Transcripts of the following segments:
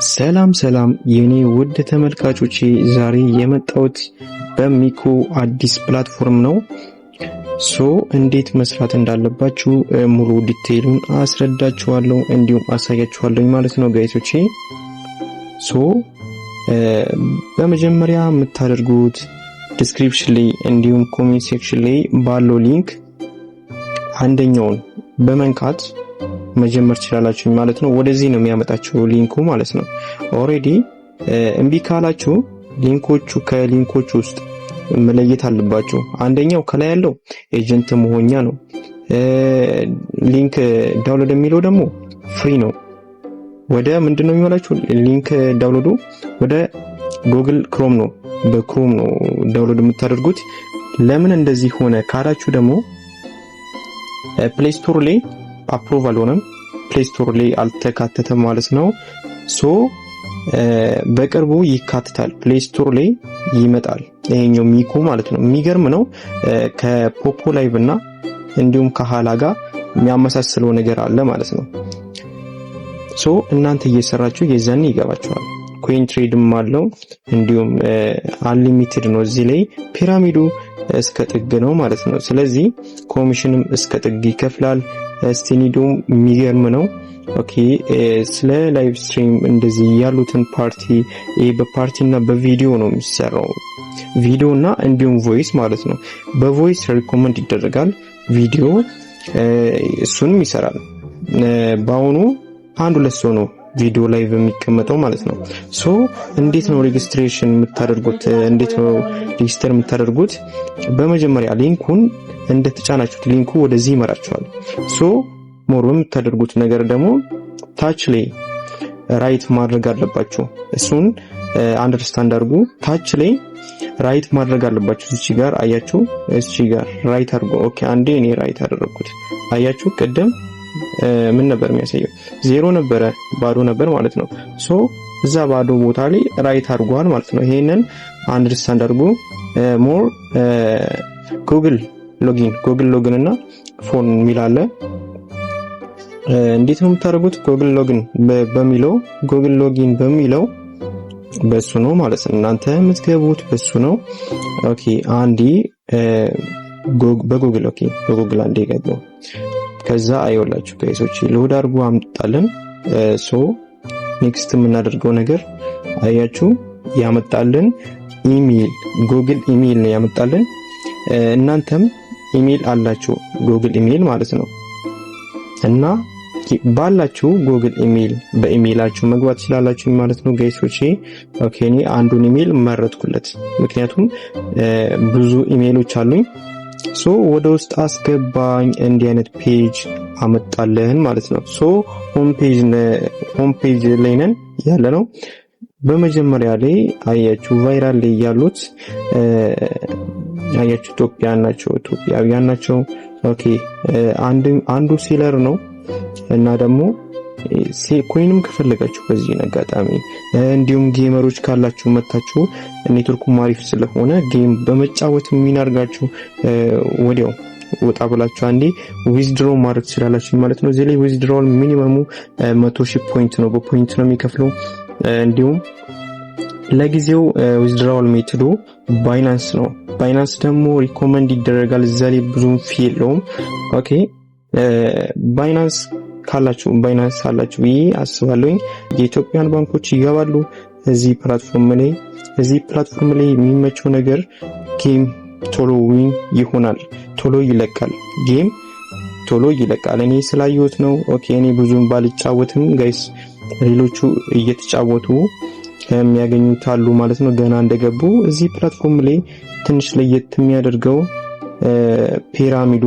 ሰላም የኔ ውድ ተመልካቾቼ፣ ዛሬ የመጣሁት በሚኮ አዲስ ፕላትፎርም ነው። እንዴት መስራት እንዳለባችሁ ሙሉ ዲቴይሉን አስረዳችኋለሁ እንዲሁም አሳያችኋለሁ ማለት ነው ጋይሶቼ። በመጀመሪያ የምታደርጉት ዲስክሪፕሽን ላይ እንዲሁም ኮሜንት ሴክሽን ላይ ባለው ሊንክ አንደኛውን በመንካት መጀመር ትችላላችሁ ማለት ነው። ወደዚህ ነው የሚያመጣችሁ ሊንኩ ማለት ነው። ኦሬዲ እምቢ ካላችሁ ከሊንኮቹ ውስጥ መለየት አለባችሁ። አንደኛው ከላይ ያለው ኤጀንት መሆኛ ነው። ሊንክ ዳውንሎድ የሚለው ደግሞ ፍሪ ነው። ወደ ምንድነው የሚሆናችሁ? ሊንክ ዳውንሎዱ ወደ ጉግል ክሮም ነው። በክሮም ነው ዳውንሎድ የምታደርጉት። ለምን እንደዚህ ሆነ ካላችሁ ደግሞ ፕሌይ ስቶር ላይ አፕሩቭ አልሆነም፣ ፕሌይ ስቶር ላይ አልተካተተም ማለት ነው። በቅርቡ ይካተታል፣ ፕሌይ ስቶር ላይ ይመጣል። ይሄኛው ሚኮ ማለት ነው። የሚገርም ነው። ከፖፖ ላይቭ እና እንዲሁም ከሃላ ጋር የሚያመሳስለው ነገር አለ ማለት ነው። እናንተ እየሰራችሁ የዛኔ ይገባችኋል። ኮይን ትሬድም አለው እንዲሁም አንሊሚትድ ነው። እዚህ ላይ ፒራሚዱ እስከ ጥግ ነው ማለት ነው። ስለዚህ ኮሚሽንም እስከ ጥግ ይከፍላል። ስቲኒዶም የሚገርም ነው። ኦኬ ስለ ላይቭ ስትሪም እንደዚህ ያሉትን በፓርቲና በቪዲዮ ነው የሚሰራው። ቪዲዮና እንዲሁም ቮይስ ማለት ነው። በቮይስ ሪኮመንድ ይደረጋል፣ ቪዲዮ እሱንም ይሰራል። በአሁኑ አንድ ሁለት ሰው ነው ቪዲዮ ላይቭ የሚቀመጠው ማለት ነው። እንዴት ነው ሬጂስትሬሽን የምታደርጉት? እንዴት ነው ሬጂስተር የምታደርጉት? በመጀመሪያ ሊንኩን እንደተጫናችሁት ሊንኩ ወደዚህ ይመራችኋል። ሞር የምታደርጉት ነገር ደግሞ ታች ላይ ራይት ማድረግ አለባችሁ። እሱን አንደርስታንድ አድርጉ። ታች ላይ ራይት ማድረግ አለባችሁ። እዚህ ጋር አያችሁ፣ እዚህ ጋር ራይት አድርጉ። ኦኬ አንዴ እኔ ራይት አደረኩት። አያችሁ ቅድም ምን ነበር የሚያሳየው? ዜሮ ነበረ፣ ባዶ ነበር ማለት ነው። እዛ ባዶ ቦታ ላይ ራይት አድርጓል ማለት ነው። ይሄንን አንደርስታንድ አድርጉ። ሞር ጉግል ሎጊን እና ፎን ሚላለ እንዴት ነው የምታደርጉት? ጉግል ሎጊን በሚለው በሱ ነው ማለት ነው። እናንተ የምትገቡት በሱ ነው። ኦኬ አንዲ በጉግል አንዴ ገባው። ከዛ አይወላችሁ ጋይሶች ሎድ አድርጎ አምጣለን። ኔክስት የምናደርገው ነገር አያችሁ ያመጣልን ኢሜል ጉግል ኢሜል ነው ያመጣልን። እናንተም ኢሜል አላችሁ ጉግል ኢሜል ማለት ነው። እና ባላችሁ ጉግል ኢሜል በኢሜላችሁ መግባት ትችላላችሁ ማለት ነው ጋይሶች። ኦኬ እኔ አንዱን ኢሜል መረጥኩለት፣ ምክንያቱም ብዙ ኢሜሎች አሉኝ። ወደ ውስጥ አስገባኝ። እንዲህ አይነት ፔጅ አመጣለን ማለት ነው። ሆም ፔጅ ላይ ነን ያለ ነው። በመጀመሪያ ላይ አያችሁ ቫይራል ላይ ያሉት አያችሁ ኢትዮጵያውያን ናቸው። ኦኬ አንዱ ሴለር ነው እና ደግሞ ኮይንም ከፈለጋችሁ በዚህ አጋጣሚ እንዲሁም ጌመሮች ካላችሁ መታችሁ ኔትወርኩ ማሪፍ ስለሆነ ጌም በመጫወት የሚናርጋችሁ ወዲያው ወጣ ብላችሁ አንዴ ዊዝድሮ ማድረግ ትችላላችሁ ማለት ነው። እዚህ ላይ ዊዝድሮል ሚኒመሙ 100,000 ፖይንት ነው። በፖይንት ነው የሚከፍለው። እንዲሁም ለጊዜው ዊዝድሮል ሜቶዱ ባይናንስ ነው። ባይናንስ ደግሞ ሪኮመንድ ይደረጋል። እዛ ላይ ብዙም ፊ የለውም። ኦኬ ባይናንስ አላችሁ ብዬ አስባለሁኝ። የኢትዮጵያን ባንኮች ይገባሉ እዚህ ፕላትፎርም ላይ የሚመቸው ነገር ጌም ቶሎ ዊን ይሆናል፣ ቶሎ ይለቃል። እኔ ስላየሁት ነው። ኦኬ እኔ ብዙም ባልጫወትም ጋይስ ሌሎቹ እየተጫወቱ የሚያገኙት አሉ ማለት ነው። ገና እንደገቡ እዚህ ፕላትፎርም ላይ ትንሽ ለየት የሚያደርገው ፒራሚዱ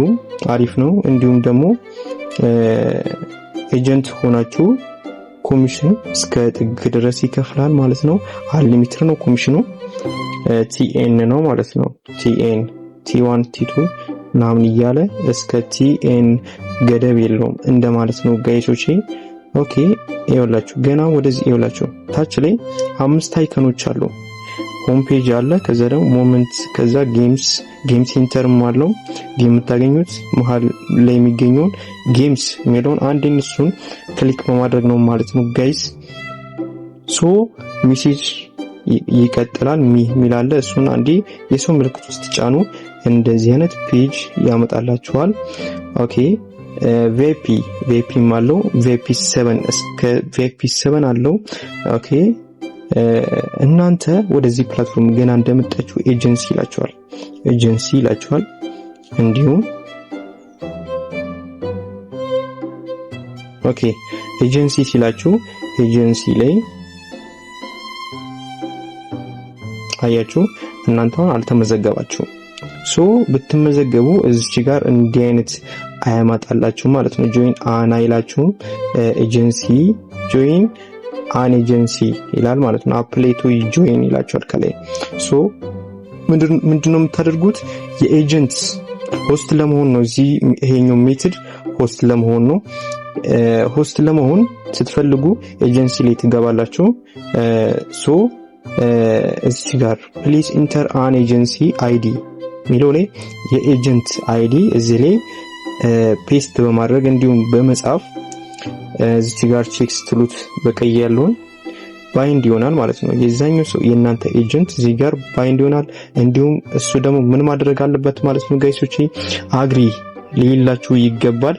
አሪፍ ነው። እንዲሁም ደግሞ ኤጀንት ሆናችሁ ኮሚሽን እስከ ጥግ ድረስ ይከፍላል ማለት ነው። አንሊሚትድ ነው ኮሚሽኑ። ቲኤን ነው ማለት ነው። ቲ1 ቲ2 ምናምን እያለ እስከ ቲኤን ገደብ የለውም እንደማለት ነው ጋይሶቼ። ኦኬ ይኸውላችሁ ገና ወደዚህ ይኸውላችሁ ታች ላይ 5 አይከኖች አሉ። ሆም ፔጅ አለ፣ ከዛ ደግሞ ሞመንት፣ ከዛ ጌም ሴንተርም አለው። ጌም የምታገኙት መሃል ላይ የሚገኘውን ጌምስ የሚለውን አንድ እሱን ክሊክ በማድረግ ነው ማለት ነው ጋይስ። ሶ ሜሴጅ ይቀጥላል ሚላለ እሱን አንዴ የሰው ምልክት ውስጥ ጫኑ። እንደዚህ አይነት ፔጅ ያመጣላችኋል። ኦኬ ቪፒ አለው ቪፒ 7 እስከ ቪፒ 7 አለው። ኦኬ እናንተ ወደዚህ ፕላትፎርም ገና እንደመጣችሁ ኤጀንሲ ይላችኋል። እንዲሁም ኦኬ ኤጀንሲ ሲላችሁ ኤጀንሲ ላይ አያችሁ እናንተ አልተመዘገባችሁም። ሶ ብትመዘገቡ እዚህ ጋር እንዲህ አይነት አያማጣላችሁ ማለት ነው። ጆይን አን አይላችሁም። ኤጀንሲ ጆይን አን ኤጀንሲ ይላል ማለት ነው። አፕላይ ቱ ጆይን ይላችኋል ከላይ። ሶ ምንድነው የምታደርጉት? የኤጀንት ሆስት ለመሆን ነው። እዚህ ይሄኛው ሜትድ ሆስት ለመሆን ነው። ሆስት ለመሆን ስትፈልጉ ኤጀንሲ ላይ ትገባላችሁ። ሶ እዚህ ጋር ፕሊዝ ኢንተር አን ኤጀንሲ አይዲ ሚለው ላይ የኤጀንት አይዲ እዚህ ላይ ፔስት በማድረግ እንዲሁም በመጻፍ እዚህ ጋር ቼክ ስትሉት በቀይ ያለውን ባይንድ ይሆናል ማለት ነው። የዛኛው ሰው የእናንተ ኤጀንት እዚህ ጋር ባይንድ ይሆናል። እንዲሁም እሱ ደግሞ ምን ማድረግ አለበት ማለት ነው ጋይሶች? አግሪ ሊላችሁ ይገባል።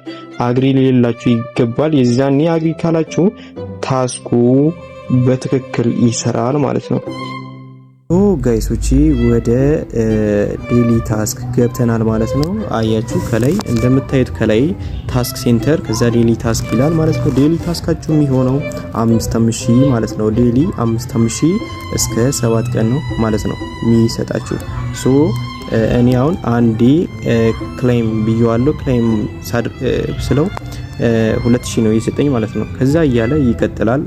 የዛኔ አግሪ ካላችሁ ታስኩ በትክክል ይሰራል ማለት ነው። ጋይሶች ወደ ዴሊ ታስክ ገብተናል ማለት ነው። አያችሁ ከላይ እንደምታዩት ከላይ ታስክ ሴንተር ከዛ ዴሊ ታስክ ይላል ማለት ነው። ዴሊ ታስካችሁ የሚሆነው 5000 ማለት ነው። ዴሊ 5000 እስከ 7 ቀን ነው ማለት ነው የሚሰጣችሁ። ሶ እኔ አሁን አንዴ ክሌም ብየዋለሁ። ክሌም ስለው 2000 ነው የሰጠኝ ማለት ነው። ከዛ እያለ ይቀጥላል።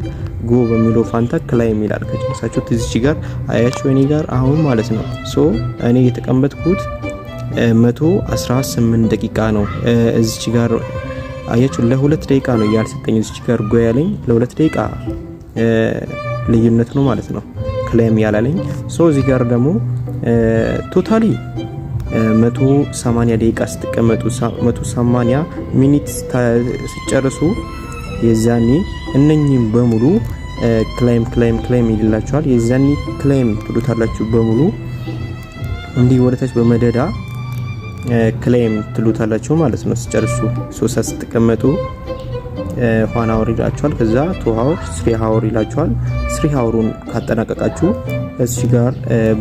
ጎ በሚለው ፋንታ ክላይም ይላል። ከጨረሳችሁ እዚች ጋር አያችሁ እኔ ጋር አሁን ማለት ነው። ሶ እኔ የተቀመጥኩት 118 ደቂቃ ነው። እዚች ጋር አያችሁ ለ2 ደቂቃ ነው ያልሰጠኝ። እዚች ጋር ጎ ያለኝ ለ2 ደቂቃ ልዩነት ነው ማለት ነው ክላይም ያላለኝ። ሶ እዚህ ጋር ደግሞ ቶታሊ 180 ደቂቃ ስትቀመጡ 180 ሚኒት ሲጨርሱ የዛኔ እነኚህም በሙሉ ክሌም ይላችኋል። የዛኔ ክሌም ትሉታላችሁ በሙሉ እንዲህ ወደታች በመደዳ ክሌም ትሉታላችሁ ማለት ነው። ሲጨርሱ 3 ስትቀመጡ 1 አወር ይላችኋል። ከዛ 2 አወር 3 አወር ይላችኋል። 3 አወሩን ካጠናቀቃችሁ እዚህ ጋር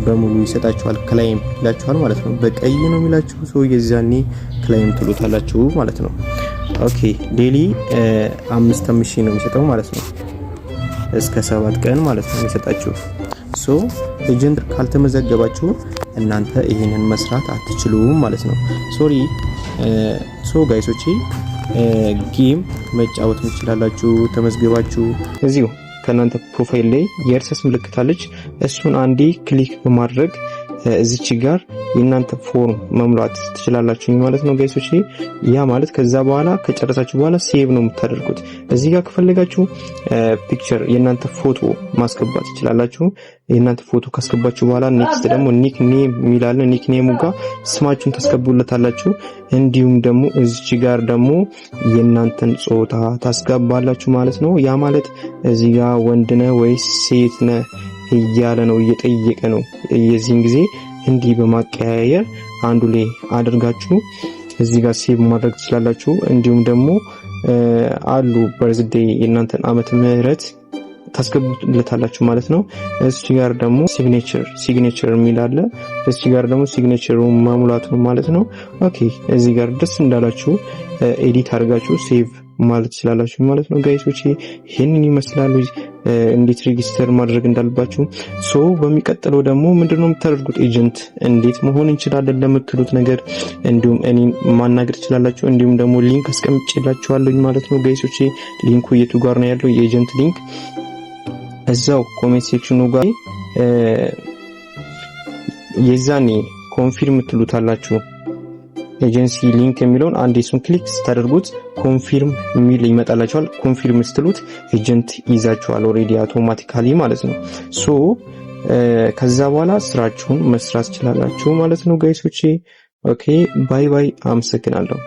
በሙሉ ይሰጣችኋል። ክሌም ይላችኋል ማለት ነው። በቀይ ነው የሚላችሁ ሰው የዛኔ ክሌም ትሉታላችሁ ማለት ነው። ኦኬ ዴሊ 5000 ነው የሚሰጠው ማለት ነው። እስከ 7 ቀን ማለት ነው የሚሰጣችሁ። ሶ ኤጀንት ካልተመዘገባችሁ እናንተ ይሄንን መስራት አትችሉም ማለት ነው። ሶ ጋይሶቼ ጌም መጫወት ትችላላችሁ ተመዝግባችሁ። እዚሁ ከናንተ ፕሮፋይል ላይ የእርሳስ ምልክት አለች። እሱን አንዴ ክሊክ በማድረግ እዚች ጋር የእናንተ ፎርም መሙላት ትችላላችሁ ማለት ነው ጋይሶች። ያ ማለት ከዛ በኋላ ከጨረሳችሁ በኋላ ሴቭ ነው የምታደርጉት። እዚህ ጋር ከፈለጋችሁ ፒክቸር የእናንተ ፎቶ ማስገባት ትችላላችሁ። የእናንተ ፎቶ ካስገባችሁ በኋላ ኔክስት ደግሞ ኒክ ኔም የሚላል ኒክ ኔሙ ጋር ስማችሁን ታስገቡለታላችሁ። እንዲሁም ደግሞ እዚች ጋር ደግሞ የእናንተን ጾታ ታስገባላችሁ ማለት ነው። ያ ማለት እዚህ ጋር ወንድ ነህ ወይስ ሴት ነህ እያለ ነው እየጠየቀ ነው። የዚህን ጊዜ እንዲህ በማቀያየር አንዱ ላይ አድርጋችሁ እዚህ ጋር ሴቭ ማድረግ ትችላላችሁ። እንዲሁም ደግሞ አሉ በርዝዴይ የእናንተን ዓመተ ምህረት ታስገቡለታላችሁ ማለት ነው። እዚህ ጋር ደግሞ ሲግኔቸር የሚል አለ። እዚህ ጋር ደግሞ ሲግኔቸሩን ማሙላት ነው ማለት ነው። ኦኬ እዚህ ጋር ደስ እንዳላችሁ ኤዲት አድርጋችሁ ሴቭ ማለት ትችላላችሁ ማለት ነው ጋይሶች። ይሄንን ይመስላል እንዴት ሬጂስተር ማድረግ እንዳለባችሁ። ሶ በሚቀጥለው ደግሞ ምንድነው የምታደርጉት? ኤጀንት እንዴት መሆን እንችላለን ለምትሉት ነገር እንዲሁም እኔ ማናገር ትችላላችሁ። እንዲሁም ደግሞ ሊንክ አስቀምጬላችኋለሁ ማለት ነው ጋይሶች። ሊንኩ የቱ ጋር ነው ያለው? የኤጀንት ሊንክ እዛው ኮሜንት ሴክሽኑ ጋር የዛኔ ኮንፊርም ትሉታላችሁ። ኤጀንሲ ሊንክ የሚለውን አንዴ እሱን ክሊክ ስታደርጉት ኮንፊርም የሚል ይመጣላችኋል። ኮንፊርም ስትሉት ኤጀንት ይዛችኋል ኦሬዲ አውቶማቲካሊ ማለት ነው። ሶ ከዛ በኋላ ስራችሁን መስራት ትችላላችሁ ማለት ነው ጋይሶቼ። ኦኬ ባይ ባይ። አመሰግናለሁ።